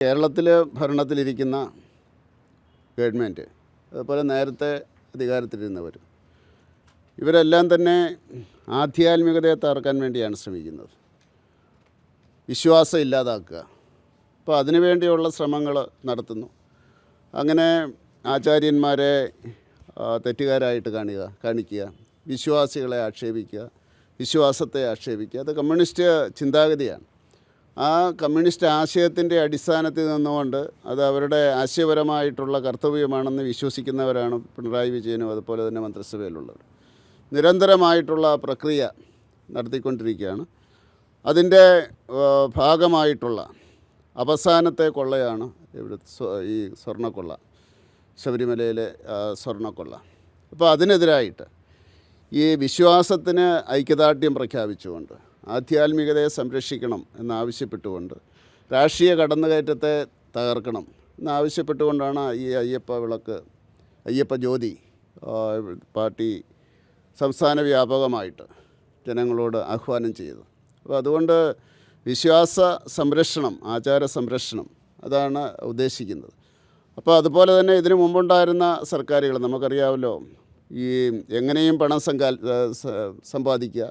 കേരളത്തിൽ ഭരണത്തിലിരിക്കുന്ന ഗവൺമെൻറ്, അതുപോലെ നേരത്തെ അധികാരത്തിലിരുന്നവരും, ഇവരെല്ലാം തന്നെ ആധ്യാത്മികതയെ തകർക്കാൻ വേണ്ടിയാണ് ശ്രമിക്കുന്നത്. വിശ്വാസം ഇല്ലാതാക്കുക. അപ്പോൾ അതിനുവേണ്ടിയുള്ള ശ്രമങ്ങൾ നടത്തുന്നു. അങ്ങനെ ആചാര്യന്മാരെ തെറ്റുകാരായിട്ട് കാണിക്കുക, വിശ്വാസികളെ ആക്ഷേപിക്കുക, വിശ്വാസത്തെ ആക്ഷേപിക്കുക. അത് കമ്മ്യൂണിസ്റ്റ് ചിന്താഗതിയാണ്. ആ കമ്മ്യൂണിസ്റ്റ് ആശയത്തിൻ്റെ അടിസ്ഥാനത്തിൽ നിന്നുകൊണ്ട് അത് അവരുടെ ആശയപരമായിട്ടുള്ള കർത്തവ്യമാണെന്ന് വിശ്വസിക്കുന്നവരാണ് പിണറായി വിജയനും അതുപോലെ തന്നെ മന്ത്രിസഭയിലുള്ളവർ. നിരന്തരമായിട്ടുള്ള പ്രക്രിയ നടത്തിക്കൊണ്ടിരിക്കുകയാണ്. അതിൻ്റെ ഭാഗമായിട്ടുള്ള അവസാനത്തെ കൊള്ളയാണ് ഇവിടെ ഈ സ്വർണ്ണക്കൊള്ള, ശബരിമലയിലെ സ്വർണ്ണക്കൊള്ള. അപ്പോൾ അതിനെതിരായിട്ട് ഈ വിശ്വാസത്തിന് ഐക്യദാർഢ്യം പ്രഖ്യാപിച്ചുകൊണ്ട് ആധ്യാത്മികതയെ സംരക്ഷിക്കണം എന്നാവശ്യപ്പെട്ടുകൊണ്ട് രാഷ്ട്രീയ കടന്നുകയറ്റത്തെ തകർക്കണം എന്നാവശ്യപ്പെട്ടുകൊണ്ടാണ് ഈ അയ്യപ്പ ജ്യോതി പാർട്ടി സംസ്ഥാന വ്യാപകമായിട്ട് ജനങ്ങളോട് ആഹ്വാനം ചെയ്തത്. അപ്പോൾ അതുകൊണ്ട് വിശ്വാസ സംരക്ഷണം, ആചാര സംരക്ഷണം അതാണ് ഉദ്ദേശിക്കുന്നത്. അപ്പോൾ അതുപോലെ തന്നെ ഇതിനു മുമ്പുണ്ടായിരുന്ന സർക്കാരുകൾ നമുക്കറിയാമല്ലോ, ഈ എങ്ങനെയും പണം സമ്പാദിക്കുക,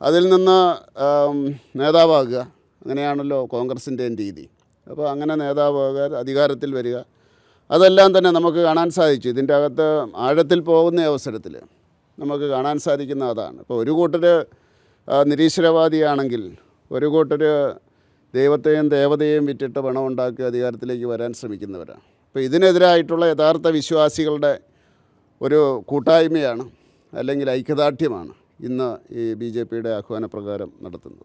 അതിൽ നിന്ന് നേതാവാകുക, അങ്ങനെയാണല്ലോ കോൺഗ്രസിൻ്റെ രീതി. അപ്പോൾ അങ്ങനെ നേതാവാകുക, അധികാരത്തിൽ വരിക, അതെല്ലാം തന്നെ നമുക്ക് കാണാൻ സാധിച്ചു. ഇതിൻ്റെ അകത്ത് ആഴത്തിൽ പോകുന്ന അവസരത്തിൽ നമുക്ക് കാണാൻ സാധിക്കുന്ന അതാണ്. ഇപ്പോൾ ഒരു കൂട്ടർ നിരീശ്വരവാദിയാണെങ്കിൽ ഒരു കൂട്ടർ ദൈവത്തെയും ദേവതയെയും വിറ്റിട്ട് പണമുണ്ടാക്കി അധികാരത്തിലേക്ക് വരാൻ ശ്രമിക്കുന്നവരാണ്. അപ്പോൾ ഇതിനെതിരായിട്ടുള്ള യഥാർത്ഥ വിശ്വാസികളുടെ ഒരു കൂട്ടായ്മയാണ് അല്ലെങ്കിൽ ഐക്യദാർഢ്യമാണ് ഇന്ന് ഈ BJPയുടെ ആഹ്വാനപ്രകാരം നടത്തുന്നത്.